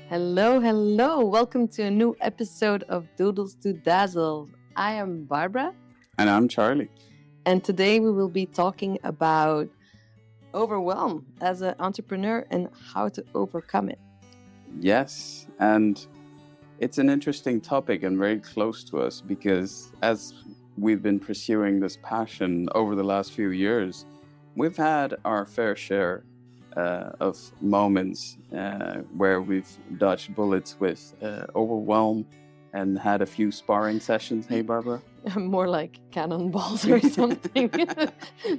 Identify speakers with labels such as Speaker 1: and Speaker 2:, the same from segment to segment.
Speaker 1: Hello, hello. Welcome to a new episode of Doodles to Dazzle. I am Barbara.
Speaker 2: And I'm Charlie.
Speaker 1: And today we will be talking about overwhelm as an entrepreneur and how to overcome it.
Speaker 2: Yes, and it's an interesting topic and very close to us because as we've been pursuing this passion over the last few years, we've had our fair share of moments where we've dodged bullets with overwhelm and had a few sparring sessions. Hey, Barbara?
Speaker 1: More like cannonballs or something.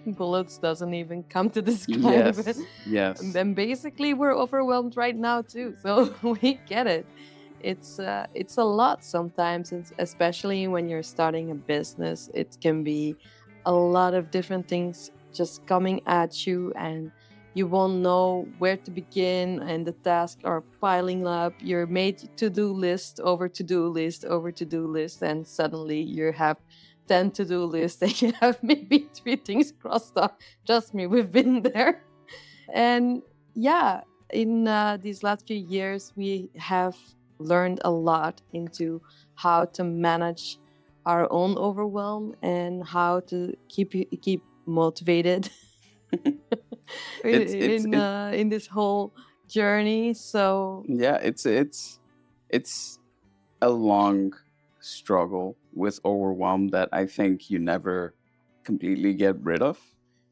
Speaker 1: Bullets doesn't even come to describe it.
Speaker 2: Yes.
Speaker 1: And then basically we're overwhelmed right now too. So we get it. It's a lot sometimes, especially when you're starting a business. It can be a lot of different things just coming at you, and you won't know where to begin, and the tasks are piling up. You're made to-do list over to-do list over to-do list, and suddenly you have 10 to-do lists and you have maybe 3 things crossed off. Trust me, we've been there. And yeah, in these last few years, we have learned a lot into how to manage our own overwhelm and how to keep motivated in this whole journey. So
Speaker 2: yeah, it's a long struggle with overwhelm that I think you never completely get rid of.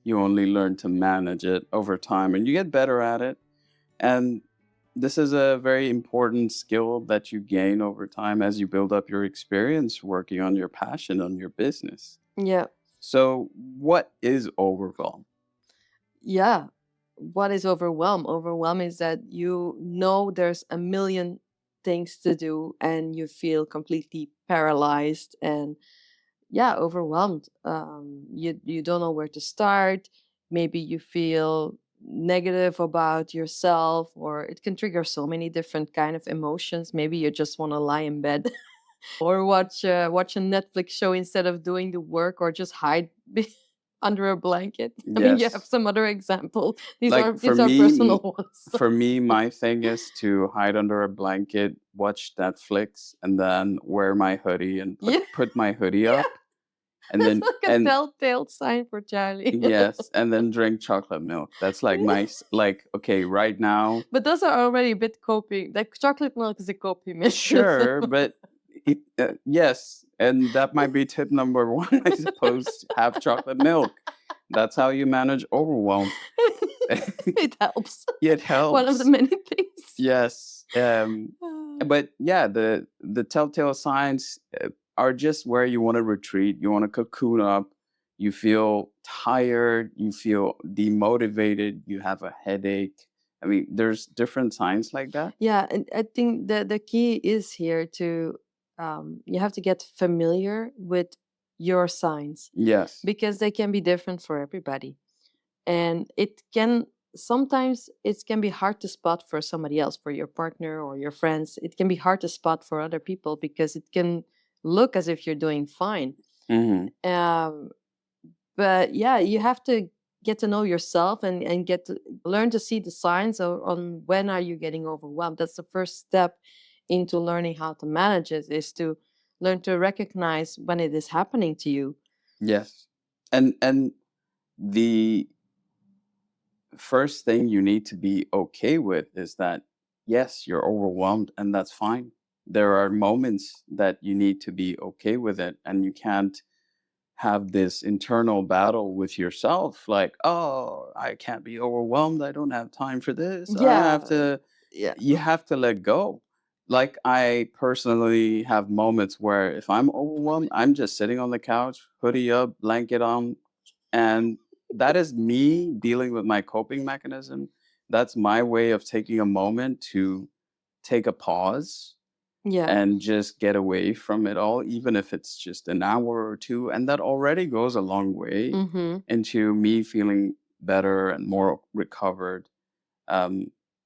Speaker 2: You only learn to manage it over time and you get better at it. And this is a very important skill that you gain over time as you build up your experience working on your passion, on your business.
Speaker 1: yeah.
Speaker 2: So what is overwhelm?
Speaker 1: Yeah. What is overwhelm? Overwhelm is that you know there's a million things to do and you feel completely paralyzed and overwhelmed. You don't know where to start. Maybe you feel negative about yourself, or it can trigger so many different kind of emotions. Maybe you just want to lie in bed or watch a Netflix show instead of doing the work, or just hide under a blanket. I mean, you have
Speaker 2: Yes.
Speaker 1: some other example. These
Speaker 2: Like
Speaker 1: are
Speaker 2: for
Speaker 1: personal ones.
Speaker 2: for me, my thing is to hide under a blanket, watch Netflix, and then wear my hoodie and
Speaker 1: Yeah,
Speaker 2: put my hoodie
Speaker 1: yeah.
Speaker 2: up, and
Speaker 1: That's
Speaker 2: then
Speaker 1: like a telltale sign for Charlie.
Speaker 2: yes, and then drink chocolate milk. That's like okay, right now,
Speaker 1: But those are already a bit coping. Like chocolate milk is a coping mechanism.
Speaker 2: sure, but yes, and that might be tip number one, I suppose. Have chocolate milk. That's how you manage overwhelm.
Speaker 1: It helps.
Speaker 2: It helps.
Speaker 1: One of the many things.
Speaker 2: Yes. But yeah, the telltale signs are just where you want to retreat, you want to cocoon up, you feel tired, you feel demotivated, you have a headache. I mean, there's different signs like that.
Speaker 1: Yeah, and I think the key is here to you have to get familiar with your signs,
Speaker 2: Yes.
Speaker 1: because they can be different for everybody, and sometimes it can be hard to spot for somebody else, for your partner or your friends. It can be hard to spot for other people because it can look as if you're doing fine.
Speaker 2: Hmm.
Speaker 1: But yeah, you have to get to know yourself and get to learn to see the signs on when are you getting overwhelmed. That's the first step into learning how to manage it, is to learn to recognize when it is happening to you.
Speaker 2: Yes. And the first thing you need to be okay with is that yes, you're overwhelmed and that's fine. There are moments that you need to be okay with it, and you can't have this internal battle with yourself like, oh, I can't be overwhelmed, I don't have time for this, I have
Speaker 1: Yeah,
Speaker 2: to.
Speaker 1: yeah,
Speaker 2: You have to let go. Like, I personally have moments where if I'm overwhelmed, I'm just sitting on the couch, hoodie up, blanket on, and that is me dealing with my coping mechanism. That's my way of taking a moment to take a pause
Speaker 1: yeah.
Speaker 2: and just get away from it all, even if it's just an hour or two. And that already goes a long way
Speaker 1: Mm-hmm.
Speaker 2: into me feeling better and more recovered,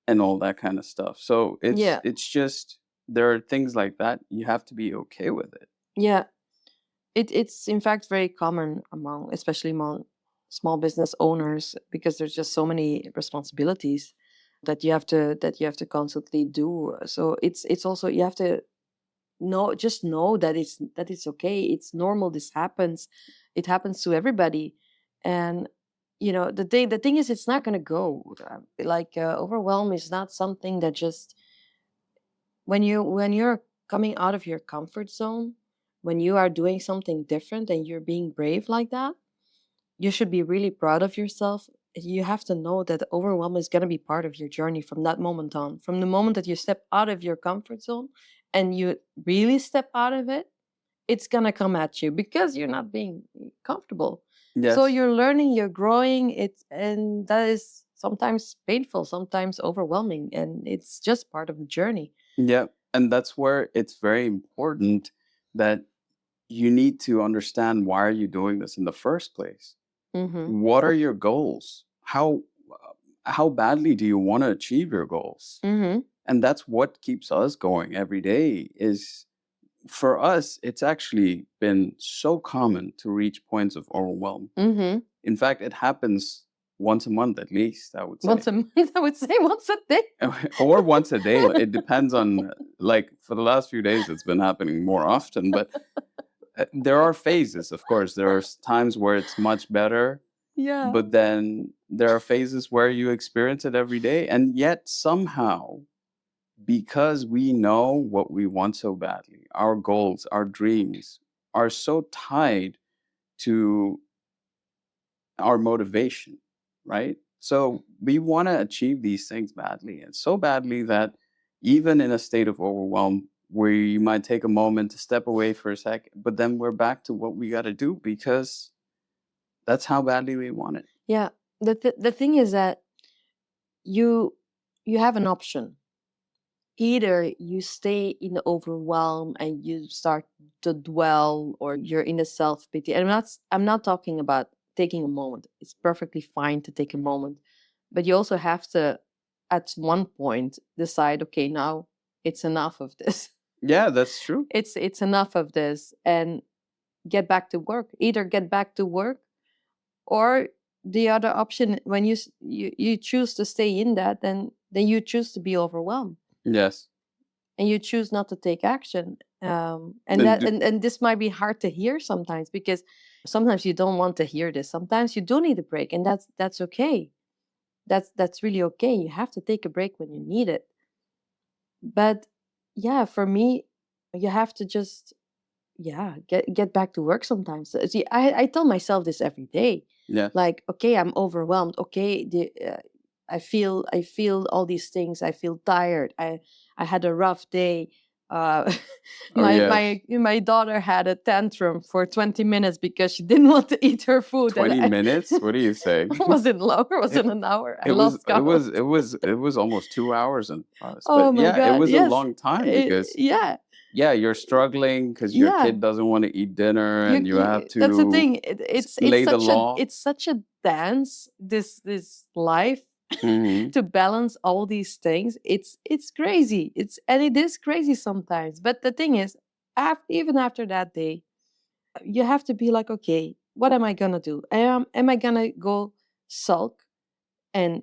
Speaker 2: and all that kind of stuff. So
Speaker 1: Yeah,
Speaker 2: it's just, there are things like that. You have to be okay with it.
Speaker 1: yeah. It's in fact very common especially among small business owners, because there's just so many responsibilities. that you have to constantly do. So it's also, you have to know that it's okay, it's normal, this happens, it happens to everybody. And the thing is, it's not going to go, overwhelm is not something that just, when you're coming out of your comfort zone, when you are doing something different and you're being brave like that, you should be really proud of yourself. You have to know that overwhelm is going to be part of your journey from that moment on. From the moment that you step out of your comfort zone and you really step out of it, it's going to come at you because you're not being comfortable. So
Speaker 2: Yes.
Speaker 1: you're learning, you're growing, and that is sometimes painful, sometimes overwhelming, and it's just part of the journey.
Speaker 2: Yeah. And that's where it's very important that you need to understand, why are you doing this in the first place?
Speaker 1: Mm-hmm.
Speaker 2: What are your goals? How badly do you want to achieve your goals?
Speaker 1: Mm-hmm.
Speaker 2: And that's what keeps us going every day. Is For us, it's actually been so common to reach points of overwhelm.
Speaker 1: Mm-hmm.
Speaker 2: In fact, it happens once a month at least, I would say.
Speaker 1: Once a month, I would say once a day.
Speaker 2: Or once a day. It depends on, like, for the last few days, it's been happening more often. But there are phases, of course. There are times where it's much better,
Speaker 1: Yeah.
Speaker 2: but then there are phases where you experience it every day. And yet, somehow, because we know what we want so badly, our goals, our dreams are so tied to our motivation, right? So we want to achieve these things badly, and so badly that even in a state of overwhelm, we might take a moment to step away for a second, but then we're back to what we got to do because that's how badly we want it.
Speaker 1: Yeah. The thing is that you you have an option. Either you stay in the overwhelm and you start to dwell, or you're in the self-pity. And I'm not talking about taking a moment. It's perfectly fine to take a moment, but you also have to, at one point, decide, okay, now it's enough of this.
Speaker 2: Yeah, that's true.
Speaker 1: It's enough of this, and get back to work. Either get back to work, or the other option, when you choose to stay in that, then you choose to be overwhelmed,
Speaker 2: Yes.
Speaker 1: and you choose not to take action. And
Speaker 2: And
Speaker 1: that and this might be hard to hear sometimes, because sometimes you don't want to hear this. Sometimes you do need a break, and that's okay. That's really okay. You have to take a break when you need it. But yeah, for me, you have to just, yeah, get back to work sometimes. See, I tell myself this every day.
Speaker 2: yeah.
Speaker 1: Like, okay, I'm overwhelmed. Okay, I feel all these things. I feel tired. I had a rough day. Uh,
Speaker 2: Oh,
Speaker 1: my
Speaker 2: yes.
Speaker 1: my daughter had a tantrum for 20 minutes because she didn't want to eat her food. And
Speaker 2: 20 minutes? What are you saying?
Speaker 1: was it longer? Was
Speaker 2: It
Speaker 1: it an hour? I
Speaker 2: it was
Speaker 1: lost
Speaker 2: it was
Speaker 1: count.
Speaker 2: it was it was almost 2 hours and us.
Speaker 1: Oh
Speaker 2: But
Speaker 1: my
Speaker 2: yeah, it
Speaker 1: god!
Speaker 2: was a
Speaker 1: Yes,
Speaker 2: long time because
Speaker 1: yeah,
Speaker 2: yeah, you're struggling because your
Speaker 1: yeah.
Speaker 2: kid doesn't want to eat dinner and you have
Speaker 1: That's the
Speaker 2: to
Speaker 1: thing. It's
Speaker 2: lay the
Speaker 1: such a
Speaker 2: law.
Speaker 1: dance, this life,
Speaker 2: Hmm.
Speaker 1: to balance all these things. It's crazy. It is crazy sometimes. But the thing is, even after that day, you have to be like, okay, what am I gonna do? Am I gonna go sulk, and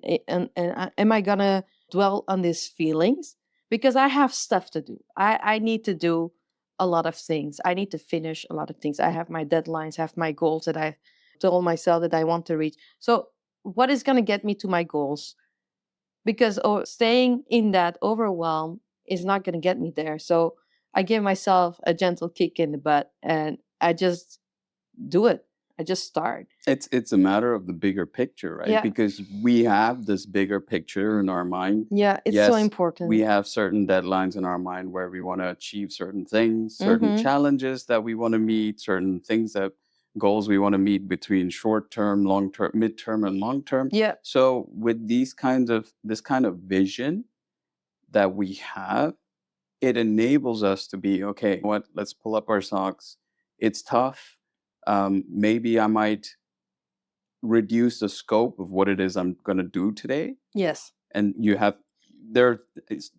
Speaker 1: am I gonna dwell on these feelings? Because I have stuff to do. I need to do a lot of things. I need to finish a lot of things. I have my deadlines, have my goals that I told myself that I want to reach. So what is gonna get me to my goals? Because staying in that overwhelm is not gonna get me there. So I give myself a gentle kick in the butt, and I just do it. I just start.
Speaker 2: It's a matter of the bigger picture, right?
Speaker 1: Yeah.
Speaker 2: Because we have this bigger picture in our mind.
Speaker 1: Yeah, it's so
Speaker 2: Yes, we
Speaker 1: important.
Speaker 2: have certain deadlines in our mind where we want to achieve certain things, certain
Speaker 1: Mm-hmm.
Speaker 2: challenges that we want to meet, certain things that goals we want to meet between short term, long term, midterm, and long term.
Speaker 1: Yeah.
Speaker 2: So with this kind of vision that we have, it enables us to be okay. What? Let's pull up our socks. It's tough. Maybe I might reduce the scope of what it is I'm going to do today.
Speaker 1: Yes.
Speaker 2: And there are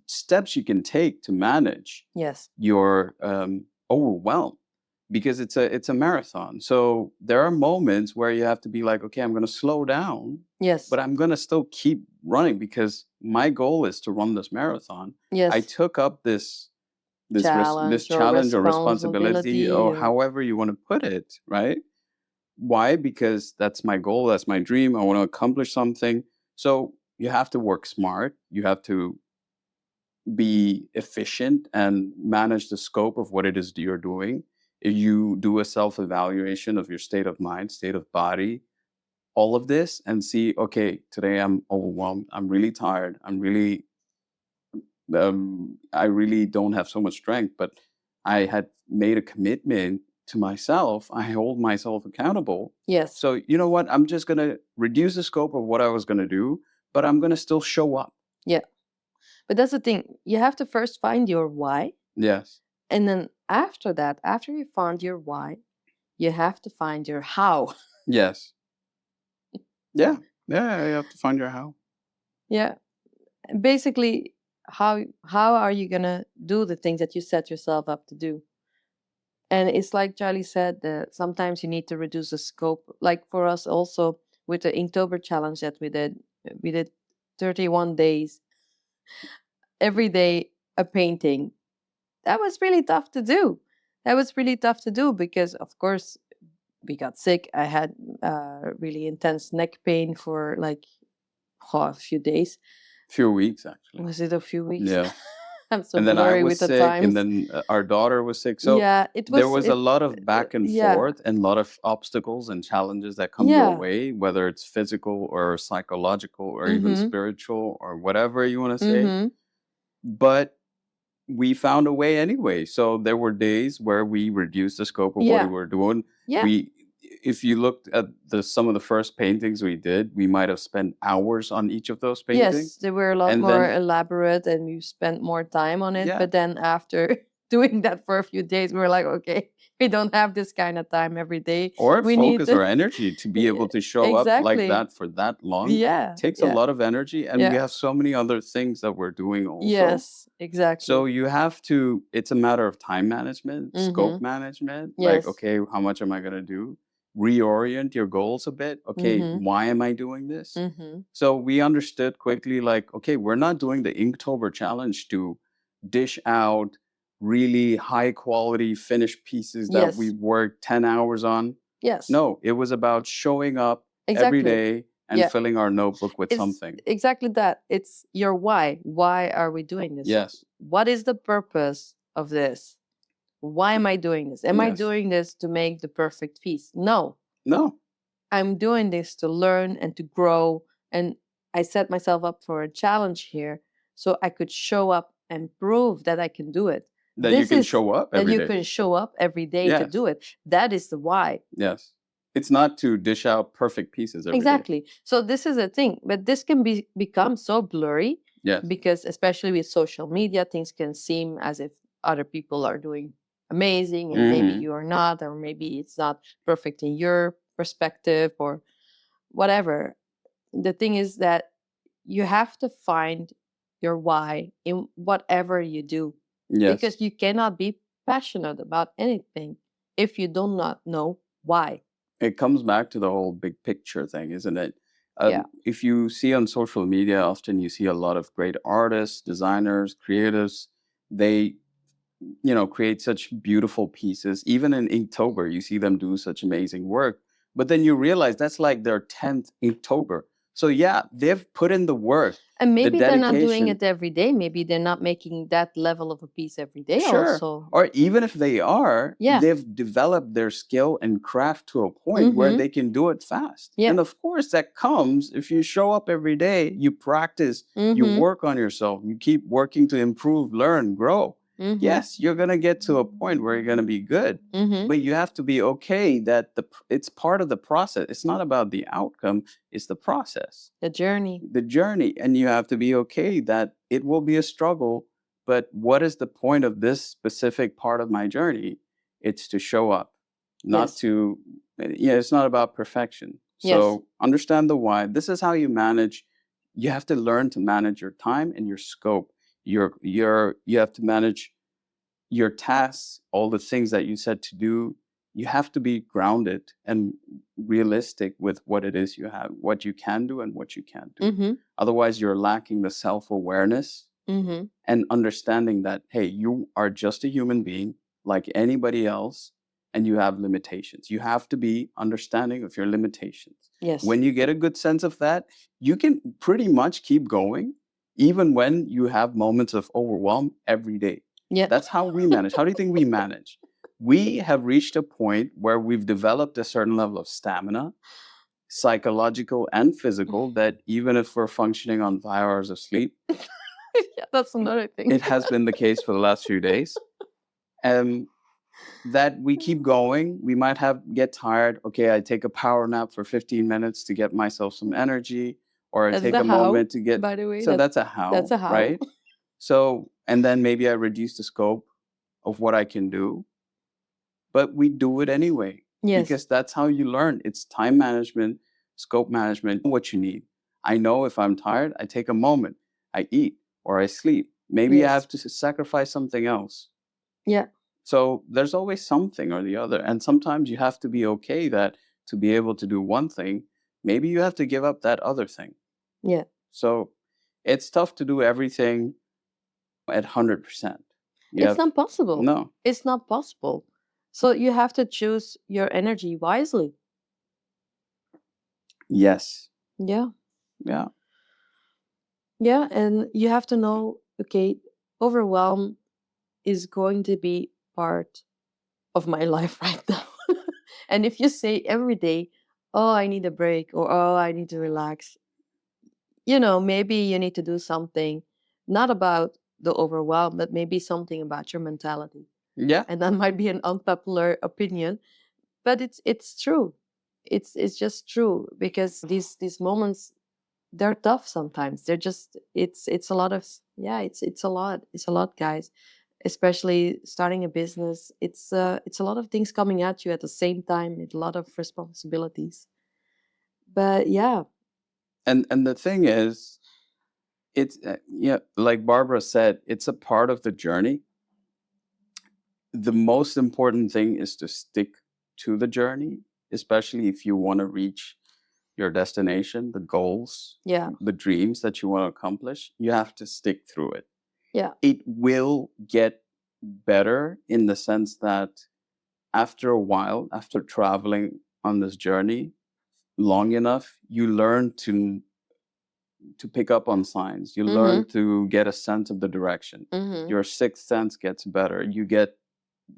Speaker 2: steps you can take to manage
Speaker 1: Yes.
Speaker 2: your overwhelm, because it's a marathon. So there are moments where you have to be like, okay, I'm going to slow down
Speaker 1: Yes.
Speaker 2: but I'm going to still keep running because my goal is to run this marathon. I
Speaker 1: Yes.
Speaker 2: took up this
Speaker 1: Challenge or
Speaker 2: challenge or responsibility,
Speaker 1: responsibility
Speaker 2: or
Speaker 1: or
Speaker 2: however you want to put it, right? Why? Because that's my goal, that's my dream. I want to accomplish something. So you have to work smart. You have to be efficient and manage the scope of what it is that you're doing. If you do a self evaluation of your state of mind, state of body, all of this, and see, okay, today I'm overwhelmed. I'm really tired. I really don't have so much strength, but I had made a commitment to myself. I hold myself accountable.
Speaker 1: yes.
Speaker 2: So, you know what? I'm just going to reduce the scope of what I was going to do, but I'm going to still show up.
Speaker 1: Yeah. But that's the thing. You have to first find your why.
Speaker 2: Yes.
Speaker 1: And then after that, after you found your why, you have to find your how.
Speaker 2: Yes. Yeah. Yeah. You have to find your how.
Speaker 1: Yeah. Basically, how are you gonna do the things that you set yourself up to do? And it's like Charlie said, that sometimes you need to reduce the scope. Like for us also with the Inktober challenge that we did 31 days, every day a painting. That was really tough to do. That was really tough to do because, of course, we got sick. I had really intense neck pain for like a few days.
Speaker 2: Few weeks, actually.
Speaker 1: Was it a few weeks?
Speaker 2: Yeah.
Speaker 1: I'm so
Speaker 2: And then I
Speaker 1: blurry
Speaker 2: was
Speaker 1: with the
Speaker 2: sick, and
Speaker 1: times.
Speaker 2: then our daughter was sick. So
Speaker 1: Yeah, it
Speaker 2: there
Speaker 1: was.
Speaker 2: was a lot of back and
Speaker 1: Yeah,
Speaker 2: forth and a lot of obstacles and challenges that come your
Speaker 1: yeah.
Speaker 2: way, whether it's physical or psychological or even
Speaker 1: Mm-hmm.
Speaker 2: spiritual or whatever you want to say.
Speaker 1: Mm-hmm.
Speaker 2: But we found a way anyway. So there were days where we reduced the scope of what we
Speaker 1: Yeah,
Speaker 2: were doing.
Speaker 1: yeah.
Speaker 2: We, if you looked at some of the first paintings we did, we might have spent hours on each of those paintings.
Speaker 1: Yes, they were a lot
Speaker 2: And
Speaker 1: more
Speaker 2: then,
Speaker 1: elaborate and we spent more time on it.
Speaker 2: yeah,
Speaker 1: But then after doing that for a few days, we were like, okay, we don't have this kind of time every day.
Speaker 2: or
Speaker 1: We need
Speaker 2: focus
Speaker 1: to
Speaker 2: or energy to be able to show up like
Speaker 1: exactly.
Speaker 2: that for that long
Speaker 1: Yeah,
Speaker 2: takes a
Speaker 1: yeah,
Speaker 2: lot of energy. And we
Speaker 1: yeah.
Speaker 2: have so many other things that we're doing also.
Speaker 1: Yes, exactly.
Speaker 2: So you have to, it's a matter of time management, scope
Speaker 1: Mm-hmm.
Speaker 2: management. Like,
Speaker 1: Yes.
Speaker 2: okay, how much am I going to do? Reorient your goals a bit. Okay,
Speaker 1: Mm-hmm.
Speaker 2: why am I doing this?
Speaker 1: Mm-hmm.
Speaker 2: So we understood quickly, like, okay, we're not doing the Inktober challenge to dish out really high quality finished pieces that we
Speaker 1: Yes.
Speaker 2: worked 10 hours on.
Speaker 1: Yes.
Speaker 2: No, it was about showing up every
Speaker 1: Exactly.
Speaker 2: day and
Speaker 1: Yeah.
Speaker 2: filling our notebook with
Speaker 1: It's
Speaker 2: something.
Speaker 1: exactly that. It's your why. Why are we doing this?
Speaker 2: Yes.
Speaker 1: What is the purpose of this? Why am I doing this? Am I
Speaker 2: Yes.
Speaker 1: doing this to make the perfect piece? No.
Speaker 2: No.
Speaker 1: I'm doing this to learn and to grow. And I set myself up for a challenge here so I could show up and prove that I can do it.
Speaker 2: That you
Speaker 1: This
Speaker 2: can
Speaker 1: is
Speaker 2: show up
Speaker 1: that
Speaker 2: every
Speaker 1: you
Speaker 2: day.
Speaker 1: can show up every day to
Speaker 2: Yes.
Speaker 1: do it. That is the why.
Speaker 2: Yes. It's not to dish out perfect pieces every day.
Speaker 1: Exactly. So this is a thing, but this can become so blurry
Speaker 2: Yes.
Speaker 1: because especially with social media, things can seem as if other people are doing amazing and maybe
Speaker 2: Mhm.
Speaker 1: you are not, or maybe it's not perfect in your perspective or whatever. The thing is that you have to find your why in whatever you do
Speaker 2: Yes.
Speaker 1: because you cannot be passionate about anything if you do not know why.
Speaker 2: It comes back to the whole big picture thing, isn't it?
Speaker 1: Yeah.
Speaker 2: If you see on social media, often you see a lot of great artists, designers, creatives. They, create such beautiful pieces. Even in Inktober, you see them do such amazing work. But then you realize that's like their 10th Inktober. So yeah, they've put in the work,
Speaker 1: And
Speaker 2: the
Speaker 1: maybe they're not doing
Speaker 2: dedication.
Speaker 1: it every day. Maybe they're not making that level of a piece every day
Speaker 2: Sure.
Speaker 1: also.
Speaker 2: Or even if they are,
Speaker 1: Yeah.
Speaker 2: they've developed their skill and craft to a point where
Speaker 1: Mm-hmm.
Speaker 2: they can do it fast.
Speaker 1: Yeah.
Speaker 2: And of course, that comes if you show up every day, you practice, you
Speaker 1: Mm-hmm.
Speaker 2: work on yourself, you keep working to improve, learn, grow.
Speaker 1: Mm-hmm.
Speaker 2: Yes, you're going to get to a point where you're going to be good.
Speaker 1: Mm-hmm.
Speaker 2: But you have to be okay that it's part of the process. It's not about the outcome, it's the process,
Speaker 1: The journey.
Speaker 2: the journey. And you have to be okay that it will be a struggle. But what is the point of this specific part of my journey? It's to show up, not
Speaker 1: Yes.
Speaker 2: to, it's not about perfection.
Speaker 1: Yes.
Speaker 2: So understand the why. This is how you manage. You have to learn to manage your time and your scope. You have to manage your tasks, all the things that you said to do. you have to be grounded and realistic with what it is you have, what you can do and what you can't do.
Speaker 1: Mm-hmm.
Speaker 2: Otherwise, you're lacking the self-awareness
Speaker 1: Mm-hmm.
Speaker 2: and understanding that, hey, you are just a human being like anybody else, and you have limitations. You have to be understanding of your limitations.
Speaker 1: Yes.
Speaker 2: When you get a good sense of that, you can pretty much keep going, even when you have moments of overwhelm every day.
Speaker 1: Yeah.
Speaker 2: That's how we manage. How do you think we manage? We have reached a point where we've developed a certain level of stamina, psychological and physical, that even if we're functioning on 5 hours of sleep,
Speaker 1: Yeah, that's another thing.
Speaker 2: it has been the case for the last few days. That we keep going. We might get tired. Okay, I take a power nap for 15 minutes to get myself some energy, or I
Speaker 1: That's
Speaker 2: take
Speaker 1: the
Speaker 2: a
Speaker 1: how,
Speaker 2: moment to get.
Speaker 1: by the way.
Speaker 2: So that's a
Speaker 1: That's
Speaker 2: how,
Speaker 1: a how.
Speaker 2: right? So, and then maybe I reduce the scope of what I can do, but we do it anyway.
Speaker 1: Yes.
Speaker 2: Because that's how you learn. It's time management, scope management, what you need. I know if I'm tired, I take a moment, I eat, or I sleep. Maybe I
Speaker 1: Yes.
Speaker 2: have to sacrifice something else.
Speaker 1: Yeah.
Speaker 2: So there's always something or the other. And sometimes you have to be okay that to be able to do one thing, maybe you have to give up that other thing.
Speaker 1: Yeah.
Speaker 2: So it's tough to do everything at 100%.
Speaker 1: It's not possible.
Speaker 2: No.
Speaker 1: It's not possible. So you have to choose your energy wisely.
Speaker 2: Yes.
Speaker 1: Yeah.
Speaker 2: Yeah.
Speaker 1: Yeah. And you have to know, okay, overwhelm is going to be part of my life right now. And if you say every day, oh, I need a break, or oh, I need to relax, maybe you need to do something not about the overwhelm, but maybe something about your mentality.
Speaker 2: Yeah.
Speaker 1: And that might be an unpopular opinion, but it's true. It's just true, because these moments, they're tough sometimes. They're just it's a lot of, yeah, it's a lot, guys. Especially starting a business, it's a lot of things coming at you at the same time, with a lot of responsibilities. But yeah.
Speaker 2: And the thing is, it's yeah, like Barbara said, it's a part of the journey. The most important thing is to stick to the journey, especially if you want to reach your destination, the goals,
Speaker 1: Yeah.
Speaker 2: the dreams that you want to accomplish. You have to stick through it.
Speaker 1: Yeah.
Speaker 2: It will get better in the sense that after a while, after traveling on this journey long enough, you learn to pick up on signs. You learn to get a sense of the direction. Your sixth sense gets better. You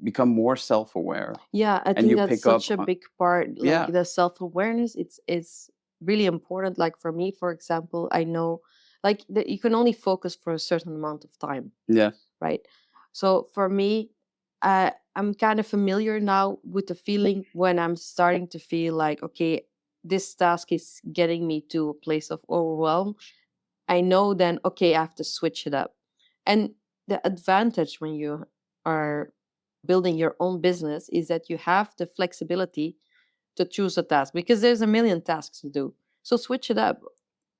Speaker 2: become more self-aware.
Speaker 1: Yeah, I
Speaker 2: And
Speaker 1: think
Speaker 2: you
Speaker 1: that's
Speaker 2: pick up
Speaker 1: such a
Speaker 2: on,
Speaker 1: big part.
Speaker 2: yeah,
Speaker 1: Like the self-awareness, it's really important. Like for me, for example, I know like that you can only focus for a certain amount of time,
Speaker 2: yeah,
Speaker 1: right? So for me, I'm kind of familiar now with the feeling when I'm starting to feel like, okay, this task is getting me to a place of overwhelm. I know then, okay, I have to switch it up. And the advantage when you are building your own business is that you have the flexibility to choose a task, because there's a million tasks to do. So switch it up.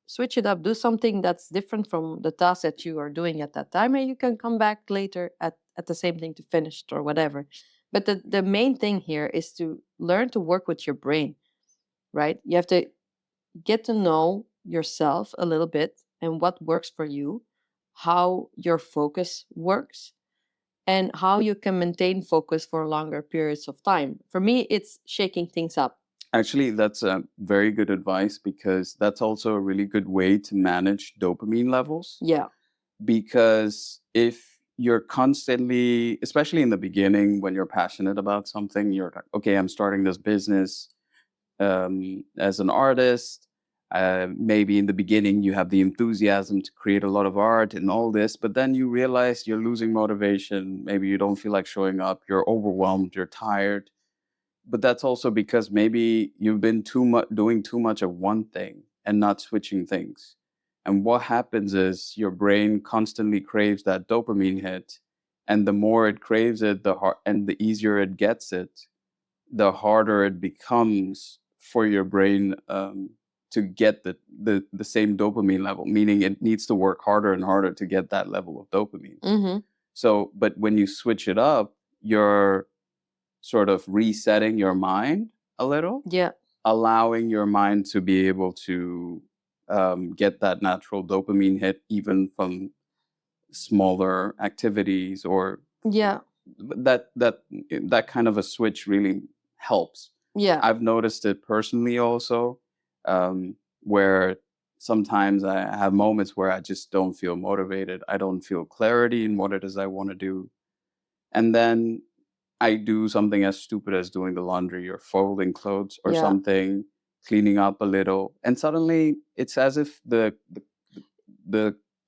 Speaker 1: Switch it up. Do something that's different from the task that you are doing at that time, and you can come back later at the same thing to finish it or whatever. But the main thing here is to learn to work with your brain, right? You have to get to know yourself a little bit and what works for you, how your focus works, and how you can maintain focus for longer periods of time. For me, it's shaking things up.
Speaker 2: actually, that's a very good advice, because that's also a really good way to manage dopamine levels.
Speaker 1: Yeah.
Speaker 2: Because if you're constantly, especially in the beginning, when you're passionate about something, you're like, okay, I'm starting this business as an artist. Maybe in the beginning you have the enthusiasm to create a lot of art and all this, but then you realize you're losing motivation. Maybe you don't feel like showing up. You're overwhelmed. You're tired. But that's also because maybe you've been doing too much of one thing and not switching things. And what happens is your brain constantly craves that dopamine hit, and the more it craves it, and the easier it gets it, the harder it becomes for your brain to get the same dopamine level. Meaning, it needs to work harder and harder to get that level of dopamine.
Speaker 1: Mm-hmm.
Speaker 2: So, but when you switch it up, you're sort of resetting your mind a little,
Speaker 1: Yeah.
Speaker 2: allowing your mind to be able to get that natural dopamine hit even from smaller activities, or
Speaker 1: Yeah.
Speaker 2: that kind of a switch really helps.
Speaker 1: Yeah.
Speaker 2: I've noticed it personally also, where sometimes I have moments where I just don't feel motivated. I don't feel clarity in what it is I want to do. And then I do something as stupid as doing the laundry or folding clothes or
Speaker 1: Yeah.
Speaker 2: something, cleaning up a little, and suddenly it's as if the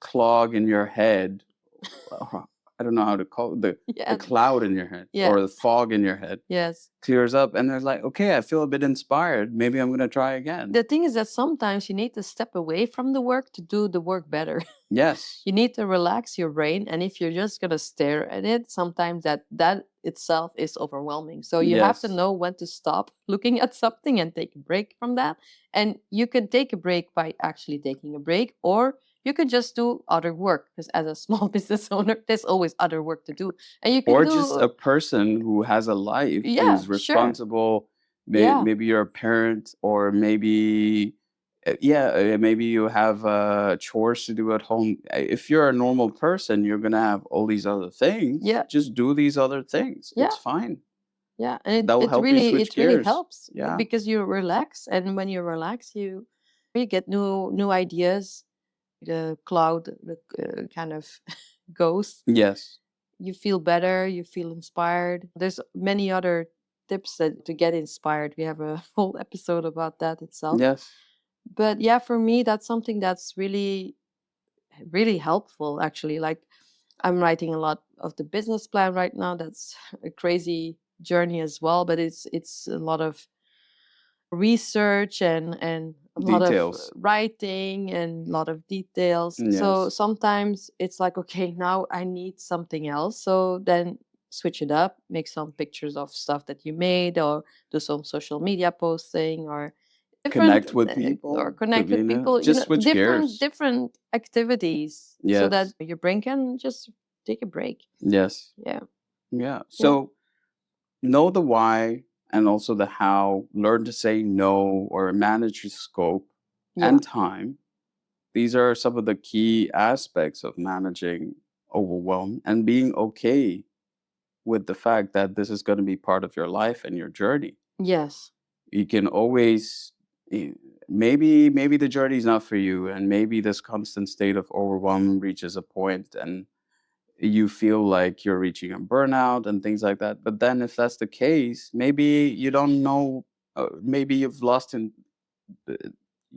Speaker 2: clog in your head, I don't know how to call it, the
Speaker 1: Yeah.
Speaker 2: cloud in your head
Speaker 1: Yeah.
Speaker 2: or the fog in your head
Speaker 1: Yes.
Speaker 2: clears up, and there's like, okay, I feel a bit inspired. Maybe I'm gonna try again.
Speaker 1: The thing is that sometimes you need to step away from the work to do the work better.
Speaker 2: Yes.
Speaker 1: You need to relax your brain, and if you're just going to stare at it, sometimes that itself is overwhelming. So you have to
Speaker 2: Yes.
Speaker 1: know when to stop looking at something and take a break from that. And you can take a break by actually taking a break, or you can just do other work, because as a small business owner, there's always other work to do, and you can
Speaker 2: Or just
Speaker 1: do.
Speaker 2: a person who has a life,
Speaker 1: Yeah,
Speaker 2: who's
Speaker 1: sure.
Speaker 2: responsible.
Speaker 1: Yeah.
Speaker 2: Maybe you're a parent, or maybe maybe you have chores to do at home. If you're a normal person, you're gonna have all these other things.
Speaker 1: Yeah.
Speaker 2: Just do these other things.
Speaker 1: Yeah.
Speaker 2: It's fine.
Speaker 1: Yeah, and
Speaker 2: That will
Speaker 1: it
Speaker 2: help you
Speaker 1: really
Speaker 2: switch
Speaker 1: it really
Speaker 2: gears.
Speaker 1: helps
Speaker 2: Yeah.
Speaker 1: because you relax, and when you relax, you get new ideas. The cloud, the kind of goes.
Speaker 2: Yes.
Speaker 1: You feel better. You feel inspired. There's many other tips that to get inspired. We have a whole episode about that itself.
Speaker 2: Yes.
Speaker 1: But yeah, for me, that's something that's really really helpful. Actually, like I'm writing a lot of the business plan right now. That's a crazy journey as well, but it's a lot of research and a lot of
Speaker 2: Details.
Speaker 1: writing and a lot of details. So
Speaker 2: Yes.
Speaker 1: sometimes it's like, okay, now I need something else. So then switch it up, make some pictures of stuff that you made, or do some social media posting, or different
Speaker 2: Connect with
Speaker 1: or
Speaker 2: people. Could
Speaker 1: connect
Speaker 2: be
Speaker 1: with people,
Speaker 2: just switch
Speaker 1: different
Speaker 2: gears.
Speaker 1: different activities, so that
Speaker 2: Yes.
Speaker 1: your brain can just take a break.
Speaker 2: Yes.
Speaker 1: Yeah.
Speaker 2: Yeah.
Speaker 1: Yeah.
Speaker 2: So know the why and also the how. Learn to say no or manage your scope
Speaker 1: Yeah.
Speaker 2: and time. These are some of the key aspects of managing overwhelm and being okay with the fact that this is going to be part of your life and your journey.
Speaker 1: Yes.
Speaker 2: You can always eh, maybe the journey is not for you, and maybe this constant state of overwhelm reaches a point and you feel like you're reaching a burnout and things like that. But then if that's the case, maybe you don't know, maybe uh,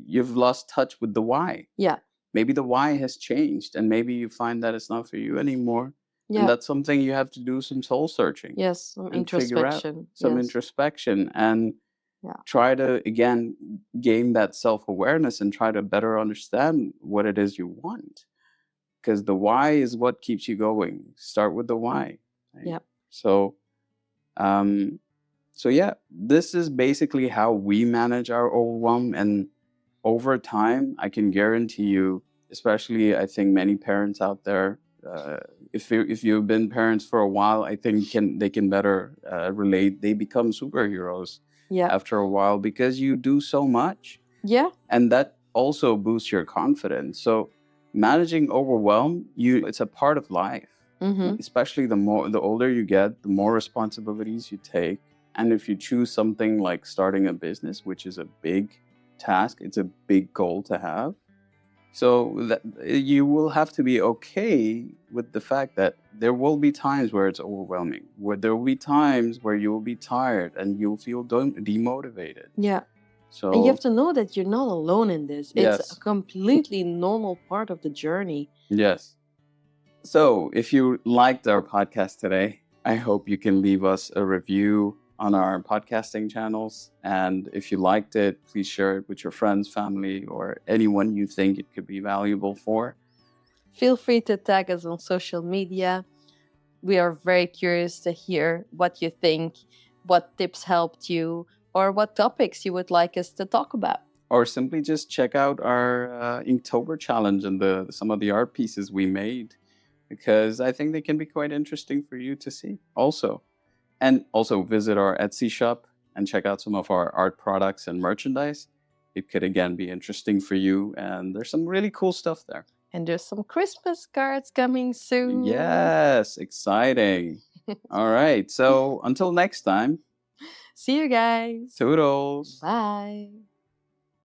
Speaker 2: you've lost touch with the why.
Speaker 1: Yeah.
Speaker 2: Maybe the why has changed, and maybe you find that it's not for you anymore. And
Speaker 1: Yeah.
Speaker 2: that's something you have to do some soul searching
Speaker 1: Yes. Some
Speaker 2: and figure out,
Speaker 1: introspection.
Speaker 2: some
Speaker 1: Yes.
Speaker 2: introspection, and
Speaker 1: Yeah.
Speaker 2: try to again gain that self-awareness and try to better understand what it is you want, because the why is what keeps you going. Start with the why, right?
Speaker 1: Yeah.
Speaker 2: So um so yeah, this is basically how we manage our overwhelm. And over time, I can guarantee you, especially I think many parents out there, if you've been parents for a while, I think they can better relate. They become superheroes
Speaker 1: Yeah.
Speaker 2: after a while because you do so much,
Speaker 1: Yeah.
Speaker 2: and that also boosts your confidence. So managing overwhelm, it's a part of life.
Speaker 1: Mm-hmm.
Speaker 2: Especially the older you get, the more responsibilities you take. And if you choose something like starting a business, which is a big task, it's a big goal to have. So that you will have to be okay with the fact that there will be times where it's overwhelming, where there will be times where you will be tired and you'll feel demotivated.
Speaker 1: Yeah.
Speaker 2: So
Speaker 1: And you have to know that you're not alone in this. It's a
Speaker 2: yes,
Speaker 1: completely normal part of the journey.
Speaker 2: yes. So if you liked our podcast today, I hope you can leave us a review on our podcasting channels. And if you liked it, please share it with your friends, family, or anyone you think it could be valuable for.
Speaker 1: Feel free to tag us on social media. We are very curious to hear what you think, what tips helped you, or what topics you would like us to talk about.
Speaker 2: Or simply just check out our Inktober challenge and some of the art pieces we made, because I think they can be quite interesting for you to see also. And also visit our Etsy shop and check out some of our art products and merchandise. It could again be interesting for you, and there's some really cool stuff there.
Speaker 1: And there's some Christmas cards coming soon.
Speaker 2: Yes, exciting. All right, so until next time.
Speaker 1: See you guys.
Speaker 2: Toodles.
Speaker 1: Bye.